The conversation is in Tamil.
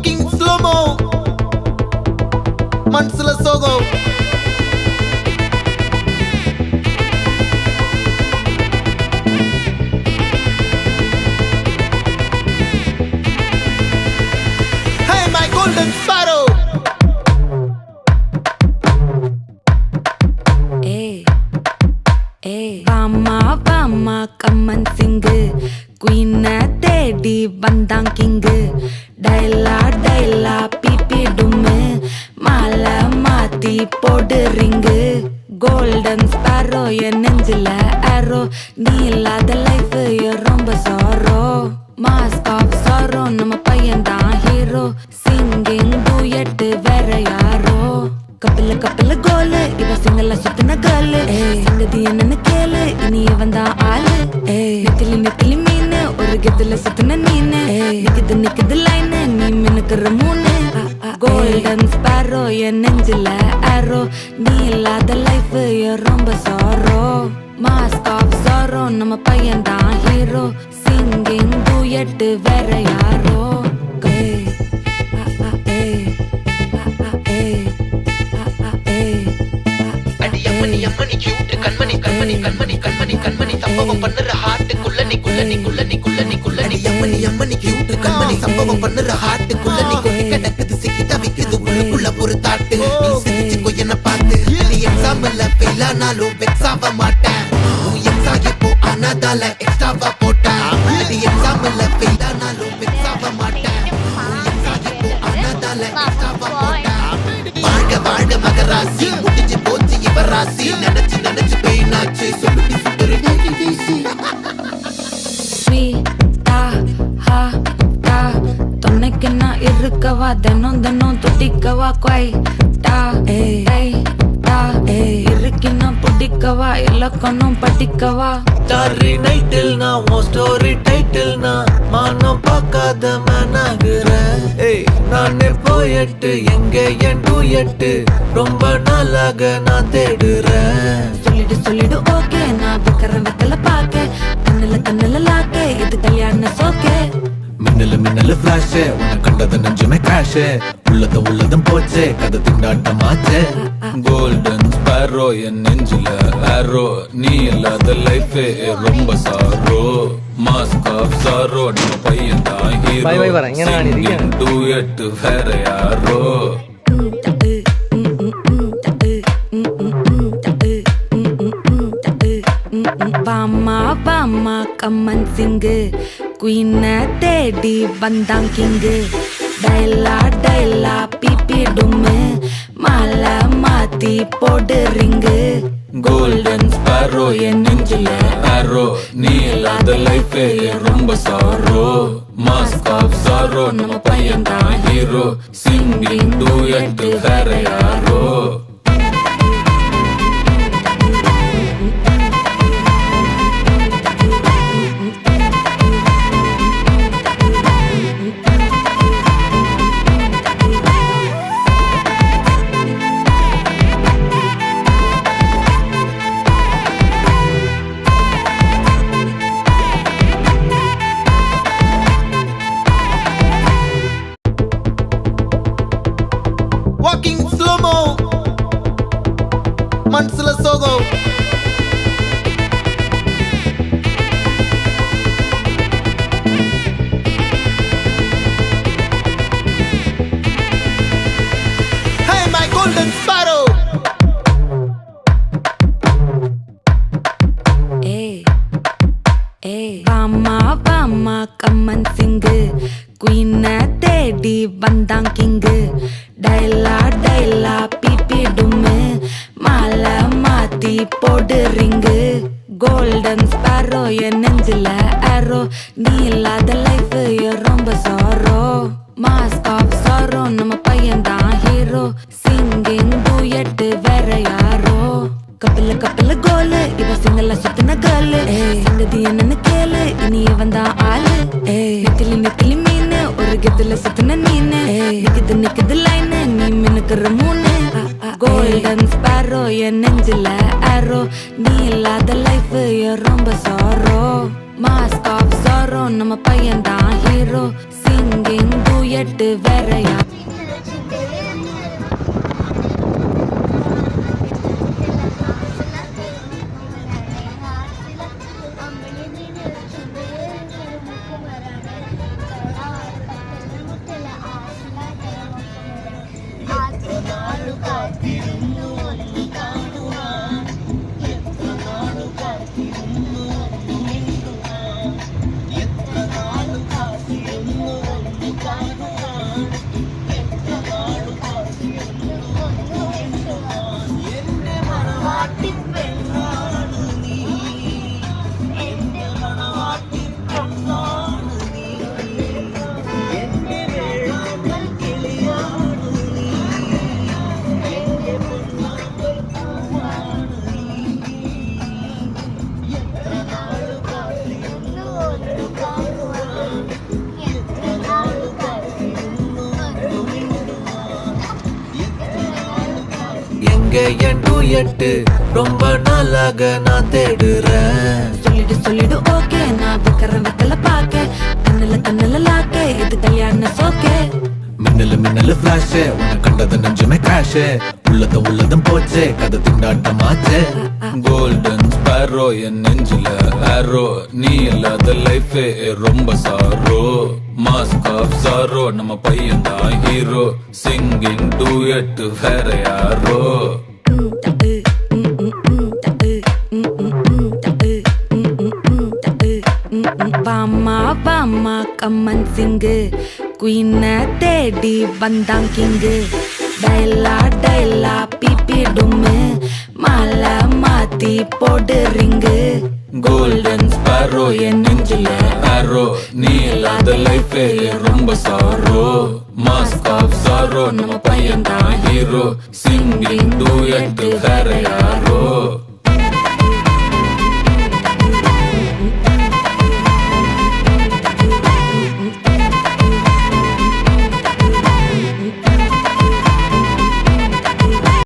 Walking slow-mo, மனசுல சோகம். Hey my golden sparrow. வாமா வாமா கம்மன் சிங்கு குயின தேடி வந்தான் கிங்கு டைலா டைலா பிபி டும்மு மாலை மாத்தி போடு ரிங்கு கோல்டன் ஸ்பாரோ என் நெஞ்சில ஆரோ நீ இல்லாத லைஃப் ரொம்ப சாரோ மாஸ்க் ஆஃப் சாரோ நம்ம பையன் தான் ஹீரோ சிங்கிங் டூயட் வேற யாரோ கப்பல கப்பல கோலு இவ சிங்கல சுத்தின கேளு சங்கதி என்னன்னு கேளு இனி இவன் தான் ஆளு நெத்திலி நெத்திலி மீனு ஒரு கெத்துல சுத்தின நீனு நிக்குது நிக்குது லைனு நீ மினுக்குற மூணு கோல்டன் ஸ்பாரோ என் நெஞ்சில ஆரோ நீ இல்லாத லைஃப் ரொம்ப சாரோ மாஸ்க் ஆஃப் சாரோ நம்ம பையன் தான் ஹீரோ சிங்கிங் டூயட் வேற யாரோ அம்மணி கியூட் கண்மணி கண்மணி கண்மணி கண்மணி கண்மணி சம்பவம் பண்ணுற ஹார்ட்டுக்குள்ள நீ குள்ள நீ குள்ள நீ குள்ள நீ குள்ள நீ அம்மணி கியூட் கண்மணி சம்பவம் பண்ணுற ஹார்ட்டுக்குள்ள நீ கொட்டி கிடக்குது சிக்கி தவிக்குது உள்ளுக்குள்ள ஒரு தாட்டு நீ சிரிச்சுக்கோ என்ன பார்த்து நீ எக்ஸாம்ல ஃபெயில் ஆனாலும் வெக்ஸ் ஆக மாட்டேன் உன் எக்ஸாம் இப்போ ஆனாதால எக்ஸ்ட்ராவா போட்டேன் நீ எக்ஸாம்ல ஃபெயில் ஆனாலும் வெக்ஸ் ஆக மாட்டேன் உன் எக்ஸாம் இப்போ ஆனாதால எக்ஸ்ட்ராவா போட்டேன் வாழ்க வாழ்க மகராசி முடிஞ்சு போச்சு இவராசி நினைச்சு நினைச்சு பெயினாச்சு சொல்லுடி சுத்தரு ஸ்வீட்டா ஹா டா துணைக்கு நான் இருக்கவா தினம் தினம் துடிக்கவா குவைட்டா ஏய் டா இருக்கின்னா பிடிக்கவா இலக்கணம் படிக்கவா ஸ்டாரி நைட்டில் நான் உன் ஸ்டோரி டைட்டில் நான் மானம் பார்க்காத மேனாகிறேன் நானே போயட்டு எங்க என் டூயட்டு ரொம்ப நாளாக நான் தேடுறேன் சொல்லிடு சொல்லிடு ஓகே நான் வைக்கிற வெத்தல பாக்க கண்ணுல கண்ணுல லாக்க இது கல்யாண சோக்கே மின்னலு மின்னலு ஃபிளாஷ் உன்னை கண்டது நெஞ்சுமே கிராஷ் உள்ளதும் போச்சே கதை திண்டாட்டமாச்சே கோல்டன் ஸ்பாரோ என் நெஞ்சில ஆரோ நீ இல்லாத லைஃப் ரொம்ப சாரோ மாஸ்க் ஆஃப் சாரோ நம்ம பையன் தான் ஹீரோ டூயட் வேற யாரோ வாமா வாமா கம்மன் சிங்கு குயின தேடி வந்தான் கிங்கு டைலா டைலா பிபி டும்மு மாலை மாத்தி போடு ரிங்கு கோல்டன் ஸ்பாரோ என் நெஞ்சில ஆரோ நீ இல்லாத லைஃப் ரொம்ப சாரோ மாஸ்க் ஆஃப் சாரோ நம்ம பையன் தான் ஹீரோ சிங்கிங் டூயட் வேற யாரோ Walking slow-mo, மனசுல சோகம். Hey my golden sparrow. வாமா வாமா கம்மன் சிங்கு குயின தேடி வந்தான் கிங்கு டைலா டைலா பிபி டும்மு மாலை மாத்தி போடு ரிங்கு கோல்டன் ஸ்பாரோ என் நெஞ்சில ஆரோ நீ இல்லாத லைஃப் ரொம்ப சாரோ மாஸ்க் ஆஃப் சாரோ நம்ம பையன் தான் ஹீரோ சிங்கிங் டூயட் வேற யாரோ கப்பல கப்பல கோலு இவ சிங்கல சுத்தின கேளு சங்கதி என்னன்னு கேளு இனி இவன் தான் ஆளு நெத்திலி நெத்திலி மீனு ஒரு கெத்துல சுத்தின நீனு நிக்குது நிக்குது லைனு நீ மினுக்குற மூணு கோல்டன் ஸ்பாரோ என் நெஞ்சில ஆரோ நீ இல்லாத லைஃப் ரொம்ப சாரோ மாஸ்க் ஆஃப் சாரோ நம்ம பையன் தான் ஹீரோ சிங்கிங் டூயட் வேறயா எங்க என் டூயட்டு ரொம்ப நாளாக நான் தேடுறேன். சொல்லிடு ஓகே நான் வெத்தல பாக்க கண்ணுல லாக்க இது கல்யாண சோக்கே மின்னலு ஃபிளாஷ் உன்னை கண்டது நெஞ்சுமே கிராஷ் உள்ளதும் போச்சே கதை திண்டாட்டமாச்சே கோல்டன் ஸ்பேரோ என் நெஞ்சில ஆரோ நீ இல்லாத லைஃப் ரொம்ப சாரோ மாஸ்க் ஆஃப் சாரோ நம்ம பையன் தான் ஹீரோ சிங்கிங் டூயட் வேற யாரோ வாமா கம்மன் சிங்கு குயின தேடி வந்தான் கிங்கு டைலா பிபி டும்மு மாலை மாத்தி போடு ரிங்கு கோல்டன் ஸ்பேரோ என் நெஞ்சில ஆரோ நீ இல்லாத லைஃப் ரொம்ப சாரோ மாஸ்க் ஆஃப் சாரோ நம்ம பையன் தான் ஹீரோ சிங்கிங் டூயட் வேற யாரோ